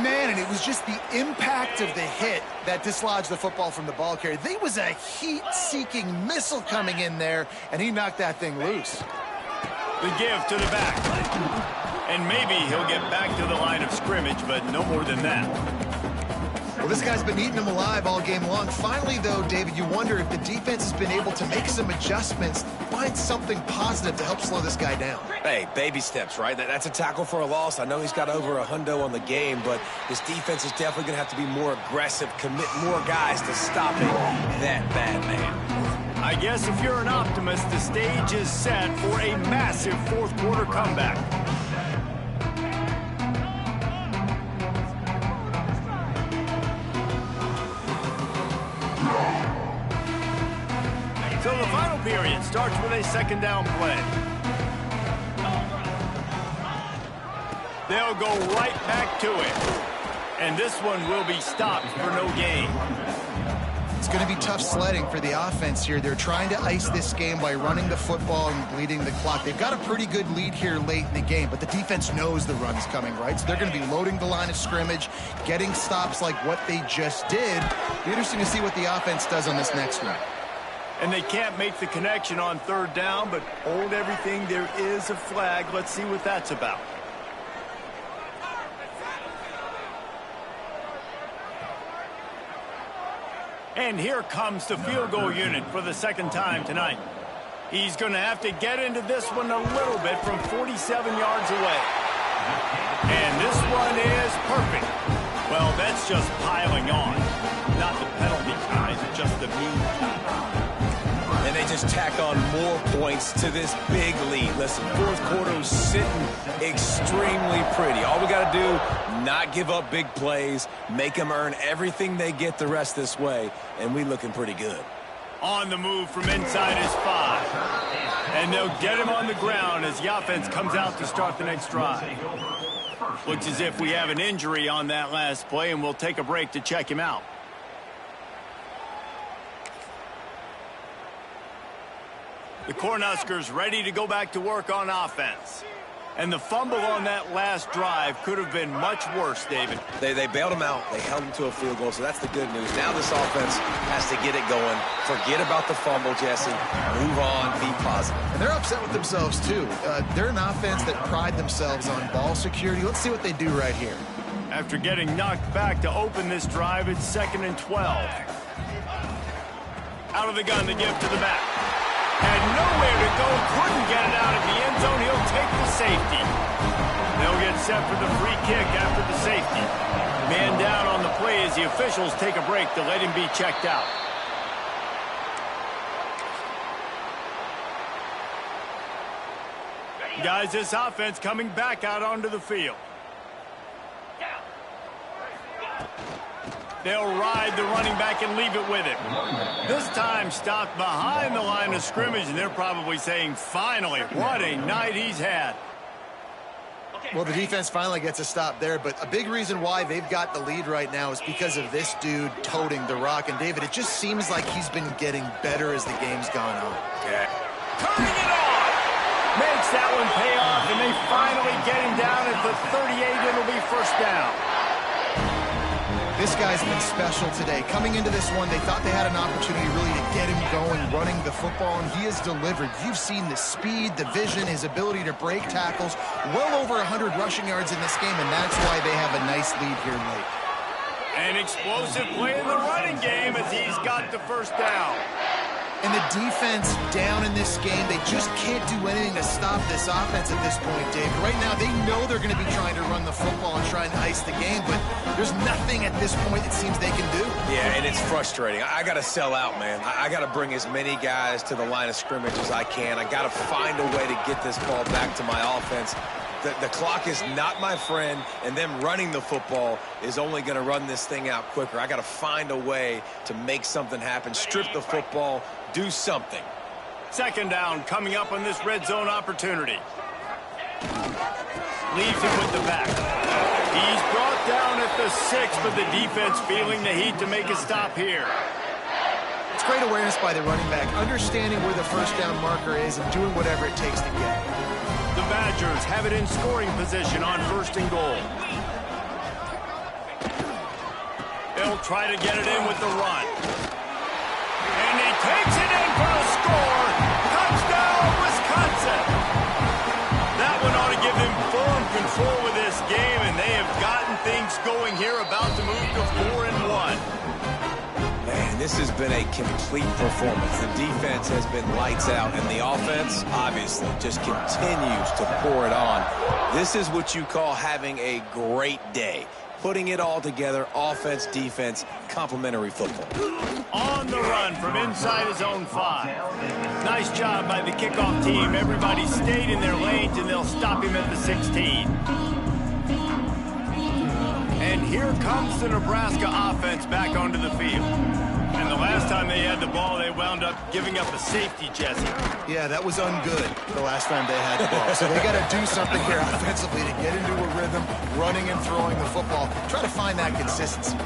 Man, and it was just the impact of the hit that dislodged the football from the ball carrier. There was a heat-seeking missile coming in there, and he knocked that thing loose. The give to the back. And maybe he'll get back to the line of scrimmage, but no more than that. Well, this guy's been eating him alive all game long. Finally, though, David, you wonder if the defense has been able to make some adjustments, find something positive to help slow this guy down. Hey, baby steps, right? That's a tackle for a loss. I know he's got over $100 on the game, but this defense is definitely going to have to be more aggressive, commit more guys to stopping that bad man. I guess if you're an optimist, the stage is set for a massive fourth-quarter comeback. So the final period starts with a 2nd down play. They'll go right back to it. And this one will be stopped for no gain. It's going to be tough sledding for the offense here. They're trying to ice this game by running the football and bleeding the clock. They've got a pretty good lead here late in the game, but the defense knows the run's coming, right? So they're going to be loading the line of scrimmage, getting stops like what they just did. Be interesting to see what the offense does on this next one. And they can't make the connection on 3rd down, but hold everything. There is a flag. Let's see what that's about. And here comes the field goal unit for the 2nd time tonight. He's going to have to get into this one a little bit from 47 yards away. And this one is perfect. Well, that's just piling on. Not the penalty ties, just the mean. And they just tack on more points to this big lead. Listen, fourth quarter was sitting extremely pretty. All we got to do, not give up big plays, make them earn everything they get the rest this way, and we looking pretty good. On the move from inside his 5. And they'll get him on the ground as the offense comes out to start the next drive. Looks as if we have an injury on that last play, and we'll take a break to check him out. The Cornhuskers ready to go back to work on offense. And the fumble on that last drive could have been much worse, David. They bailed him out. They held him to a field goal, so that's the good news. Now this offense has to get it going. Forget about the fumble, Jesse. Move on. Be positive. And they're upset with themselves, too. They're an offense that pride themselves on ball security. Let's see what they do right here. After getting knocked back to open this drive, it's 2nd and 12. Out of the gun, the give to the back. Had nowhere to go, couldn't get it out of the end zone. He'll take the safety. They'll get set for the free kick after the safety. Man down on the play as the officials take a break to let him be checked out. Guys, this offense coming back out onto the field. They'll ride the running back and leave it with him. This time stopped behind the line of scrimmage, and they're probably saying, finally, what a night he's had. Well, the defense finally gets a stop there, but a big reason why they've got the lead right now is because of this dude toting the rock. And, David, it just seems like he's been getting better as the game's gone on. Yeah. Turning it on! Makes that one pay off, and they finally get him down at the 38. It'll be first down. This guy's been special today. Coming into this one, they thought they had an opportunity really to get him going, running the football, and he has delivered. You've seen the speed, the vision, his ability to break tackles. Well over 100 rushing yards in this game, and that's why they have a nice lead here late. An explosive play in the running game as he's got the first down. And the defense down in this game, they just can't do anything to stop this offense at this point, Dave. Right now, they know they're going to be trying to run the football and try and ice the game, but there's nothing at this point it seems they can do. Yeah, and it's frustrating. I got to sell out, man. I got to bring as many guys to the line of scrimmage as I can. I got to find a way to get this ball back to my offense. The clock is not my friend, and them running the football is only going to run this thing out quicker. I got to find a way to make something happen, strip the football, do something. Second down coming up on this red zone opportunity. Leaves him with the back. He's brought down at the 6, but the defense feeling the heat to make a stop here. It's great awareness by the running back, understanding where the first down marker is and doing whatever it takes to get it. The Badgers have it in scoring position on 1st and goal. They'll try to get it in with the run. And he takes it in for a score. Touchdown, Wisconsin. That one ought to give them firm control with this game, and they have gotten things going here, about to move to 4-1. Man, this has been a complete performance. The defense has been lights out, and the offense, obviously, just continues to pour it on. This is what you call having a great day. Putting it all together, offense, defense, complementary football. On the run from inside his own 5. Nice job by the kickoff team. Everybody stayed in their lanes, and they'll stop him at the 16. And here comes the Nebraska offense back onto the field. And the last time they had the ball, they wound up giving up a safety, Jesse. Yeah, that was ungood the last time they had the ball. So they got to do something here offensively to get into a rhythm, running and throwing the football. Try to find that consistency.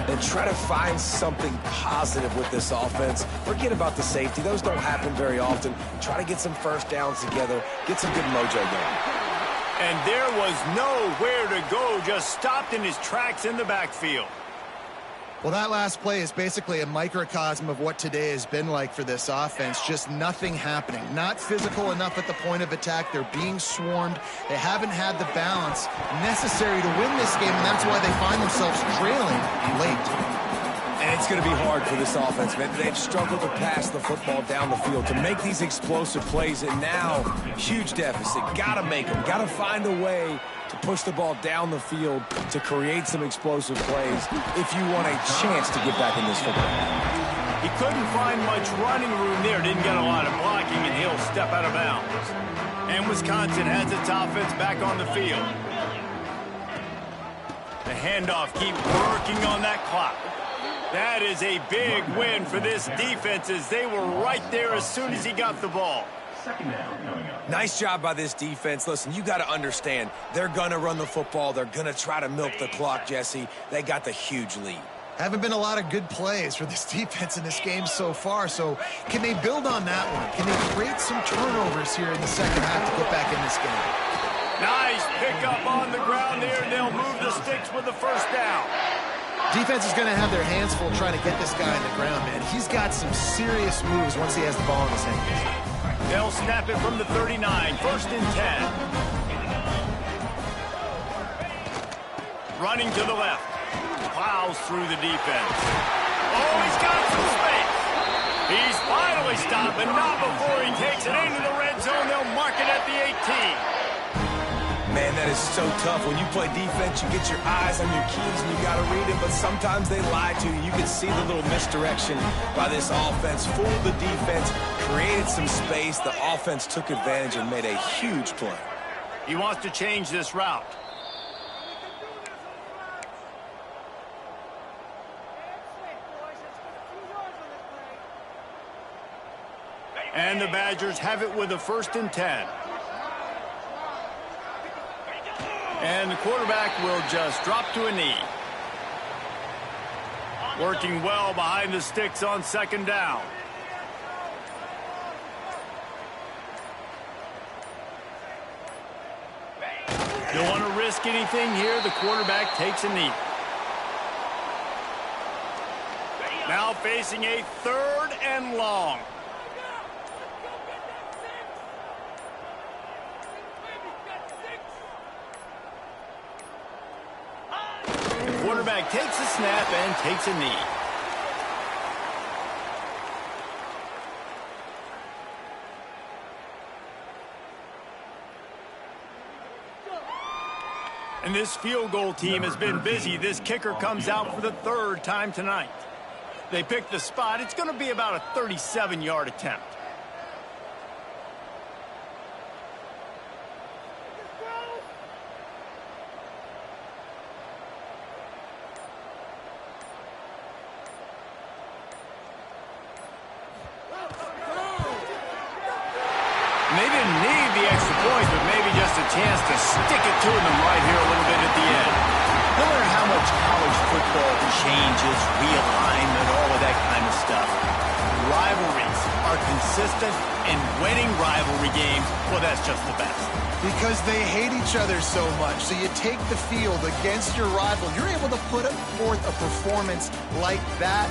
And try to find something positive with this offense. Forget about the safety. Those don't happen very often. Try to get some first downs together. Get some good mojo going. And there was nowhere to go, just stopped in his tracks in the backfield. Well, that last play is basically a microcosm of what today has been like for this offense. Just nothing happening. Not physical enough at the point of attack. They're being swarmed. They haven't had the balance necessary to win this game, and that's why they find themselves trailing late. And it's going to be hard for this offense, man. They've struggled to pass the football down the field, to make these explosive plays, and now, huge deficit. Got to make them. Got to find a way to push the ball down the field to create some explosive plays if you want a chance to get back in this football. He couldn't find much running room there. Didn't get a lot of blocking, and he'll step out of bounds. And Wisconsin has its offense back on the field. The handoff, keep working on that clock. That is a big win for this defense, as they were right there as soon as he got the ball. Nice job by this defense. Listen, you got to understand, they're going to run the football. They're going to try to milk the clock, Jesse. They got the huge lead. Haven't been a lot of good plays for this defense in this game so far, so can they build on that one? Can they create some turnovers here in the second half to get back in this game? Pick up on the ground here, and they'll move the sticks with the first down. Defense is going to have their hands full trying to get this guy on the ground, man. He's got some serious moves once he has the ball in his hands. They'll snap it from the 39, first and 10. Running to the left. Plows through the defense. Oh, he's got some space. He's finally stopped, but not before he takes it into the red zone. They'll mark it at the 18. Man, that is so tough. When you play defense, you get your eyes on your keys and you got to read it, but sometimes they lie to you. You can see the little misdirection by this offense. Fooled the defense, created some space. The offense took advantage and made a huge play. He wants to change this route. And the Badgers have it with a first and 10. And the quarterback will just drop to a knee. Working well behind the sticks on second down. Don't want to risk anything here. The quarterback takes a knee. Now facing a third and long. Quarterback takes a snap and takes a knee. And this field goal team has been busy. This kicker comes out for the third time tonight. They pick the spot. It's going to be about a 37-yard attempt. They didn't need the extra point, but maybe just a chance to stick it to them right here a little bit at the end. No matter how much college football changes, realignment, all of that kind of stuff, rivalries are consistent, and winning rivalry games, well, that's just the best. Because they hate each other so much. So you take the field against your rival. You're able to put forth a performance like that.